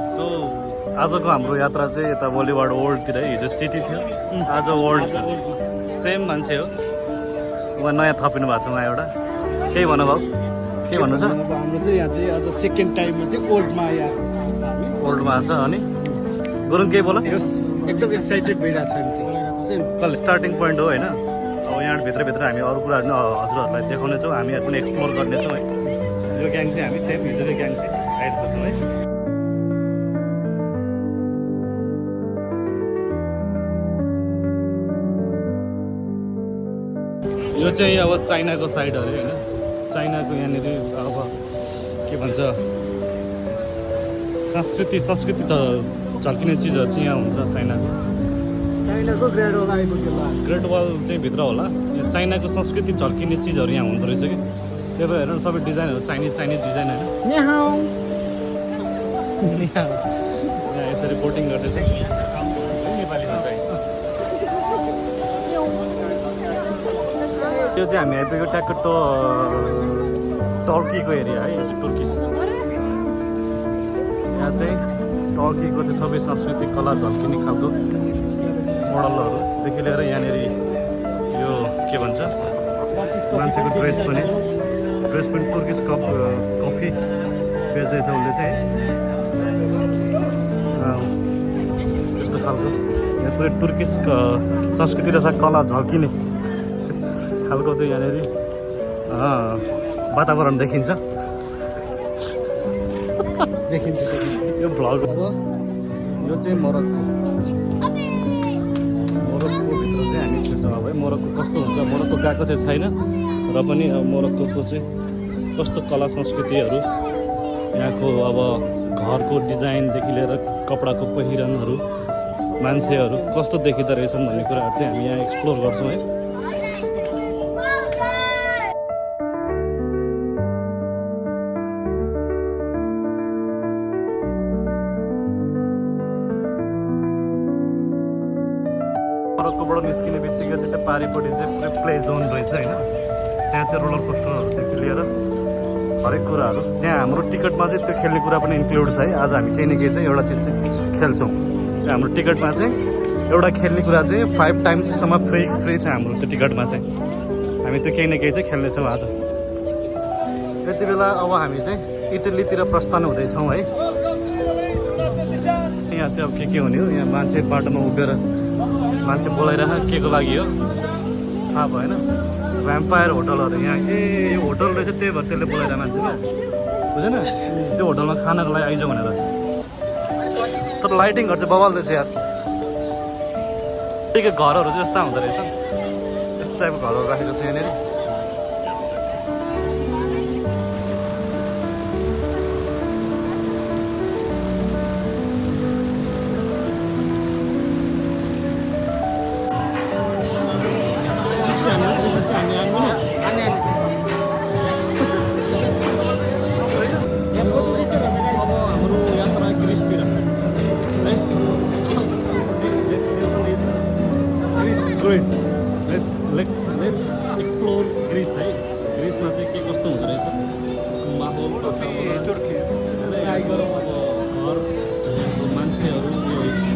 So आजको हाम्रो यात्रा चाहिँ यता बलिवाड ओल्डतिर हिजो सिटी थियो आज ओल्ड छ सेम मान्छे हो उहाँ नयाँ थपिनु भएको छ उहाँ एउटा केही भन्नु भाउ के भन्नु छ अब हाम्रो चाहिँ यहाँ चाहिँ आज सेकेन्ड टाइममा चाहिँ ओल्डमा आयो ओल्डमा छ अनि गुरुङ केही बोल एकदम एक्साइटेड भइरहेको छ हामी कल स्टार्टिङ पोइन्ट हो होइन अब यहाँ भित्रभित्र हामी अरू कुराहरू हजुरहरूलाई देखाउनेछौँ हामीहरू पनि एक्सप्लोर गर्नेछौँ है यो ग्याङ चाहिँ हामी सेम हिजोको ग्याङ चाहिँ आइरहेको छौँ है यो चाहिँ अब चाइनाको साइड अरे होइन चाइनाको यहाँनिर अब के भन्छ संस्कृति झल्किने चिजहरू चाहिँ यहाँ हुन्छ चाइनाको ग्रेट वाल आइपुग्यो ग्रेट वाल चाहिँ भित्र होला यहाँ चाइनाको संस्कृति झल्किने चिजहरू यहाँ हुँदो रहेछ कि त्यो भएर हेर्नु सबै डिजाइनहरू चाइनिज डिजाइन होइन यहाँ यसरी बोटिङ गर्दैछ नेपालीमा चाहिँ यो चाहिँ हामी आइपुगेको ट्याक्क टर्कीको एरिया है यो चाहिँ टर्किस यहाँ चाहिँ टर्कीको चाहिँ सबै सांस्कृतिक कला झल्किने खालको मोडलहरूदेखि लिएर यहाँनिर यो के भन्छ मान्छेको ड्रेस पनि टर्किस कफी बेच्दैछ उसले चाहिँ त्यस्तो खालको यहाँ पुरै टर्किस संस्कृति र कला झल्किने खालको चाहिँ यहाँनिर वातावरण देखिन्छ यो भ्लग यो चाहिँ मोरक्कोभित्र चाहिँ हामी छिर्छौँ अब है मोरक्को कस्तो हुन्छ मोरक्को गएको चाहिँ छैन र पनि अब मोरक्कोको चाहिँ कस्तो कला संस्कृतिहरू यहाँको अब घरको डिजाइनदेखि लिएर कपडाको पहिरनहरू मान्छेहरू कस्तो देखिँदो रहेछन् भन्ने कुराहरू चाहिँ हामी यहाँ एक्सप्लोर गर्छौँ है मोरक्कोबाट निस्किने बित्तिकै चाहिँ त्यो पारिपट्टि चाहिँ पुरै प्ले जोन रहेछ होइन त्यहाँ चाहिँ रोलर कोस्टरहरूदेखि लिएर हरेक कुराहरू त्यहाँ हाम्रो टिकटमा चाहिँ त्यो खेल्ने कुरा पनि इन्क्लुड छ है आज हामी केही न केही चाहिँ एउटा चिज चाहिँ खेल्छौँ त्यो हाम्रो टिकटमा चाहिँ एउटा खेल्ने कुरा चाहिँ 5 टाइम्ससम्म फ्री छ हाम्रो त्यो टिकटमा चाहिँ हामी त्यो केही न केही चाहिँ खेल्नेछौँ आज त्यति बेला अब हामी चाहिँ इटलीतिर प्रस्थान हुँदैछौँ है यहाँ चाहिँ अब के हुने हो यहाँ मान्छे बाटोमा उभिएर मान्छे बोलाइरह के को लागि हो थाहा भएन भ्याम्पायर होटलहरू यहाँ यो होटल रहेछ त्यही भएर त्यसले बोलाइरह मान्छे क्या बुझेन त्यो होटलमा खानाको लागि आइज भनेर तर लाइटिङहरू चाहिँ बबाल्दैछ यार त्यही घरहरू चाहिँ यस्ता हुँदो रहेछ यस्तो टाइपको घरहरू राखेको छ यहाँनिर Let's explore Greece है ग्रिसमा चाहिँ के कस्तो हुँदो रहेछ माहौल घर मान्छेहरू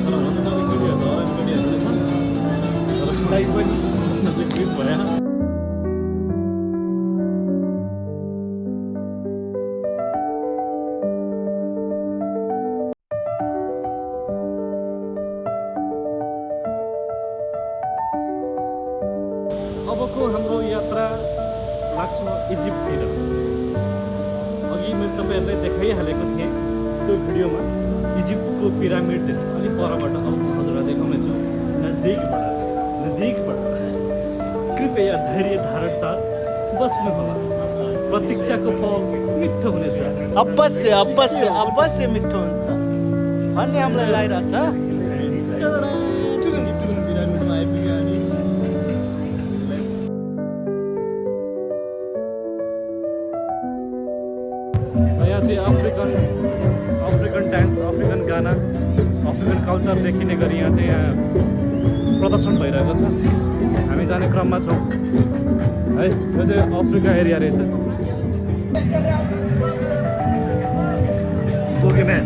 तर भन्न सक्ने भिडियोहरू रहेछ तर ग्रिस भयो अबको हाम्रो यात्रा लाग्छ इजिप्टतिर अघि मैले तपाईँहरूलाई देखाइहालेको थिएँ त्यो भिडियोमा इजिप्टको पिरामिड अलिक परबाट अब हजुरलाई देखाउनेछु नजिकबाट कृपया धैर्य धारण साथ बस्नुहोला प्रतीक्षाको फल मिठो हुनेछ अवश्य मिठो हुन्छ भन्ने हामीलाई लागिरहेको छ यहाँ चाहिँ अफ्रिकन डान्स अफ्रिकन गाना अफ्रिकन कल्चर देखिने गरी यहाँ चाहिँ यहाँ प्रदर्शन भइरहेको छ हामी जाने क्रममा छौँ है यो चाहिँ अफ्रिका एरिया रहेछ Boogeyman.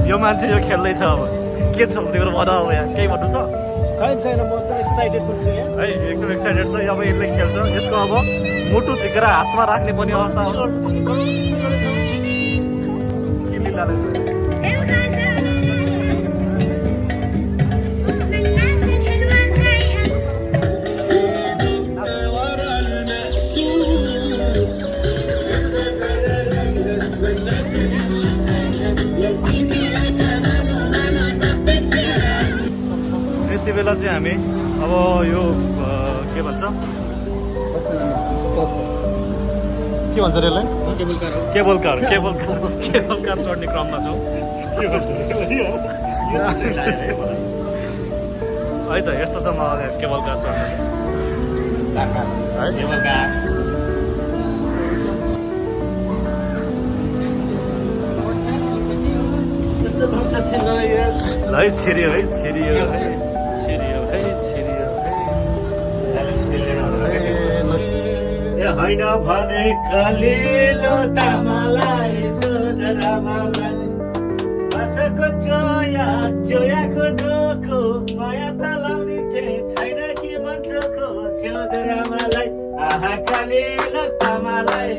यो मान्छे यो खेल्दैछ अब के छ तिम्रो भन अब यहाँ केही भन्नु छ छैन छैन म एकदम एक्साइटेड पनि छु यहाँ है एकदम एक्साइटेड छ अब यसले खेल्छ यसको अब मुटु झिकेर हातमा राख्ने पनि अवस्था हो के लीलाले यति बेला चाहिँ हामी अब यो के भन्छ के भन्छ रे यसलाई केबल कार चढ्ने क्रममा छौँ के भन्छ है त यस्तो छ म केबल कार चढ्न चाहिँ ल है छिरियो है छिरियो है छिरियो है छिरियो है होइन भने कलिलो तामालाई सोधरामालाई बसको चोयाको डोको माया तलाउने थिए छैन कि मञ्चको स्योधरामालाई आहा कलिलो तामालाई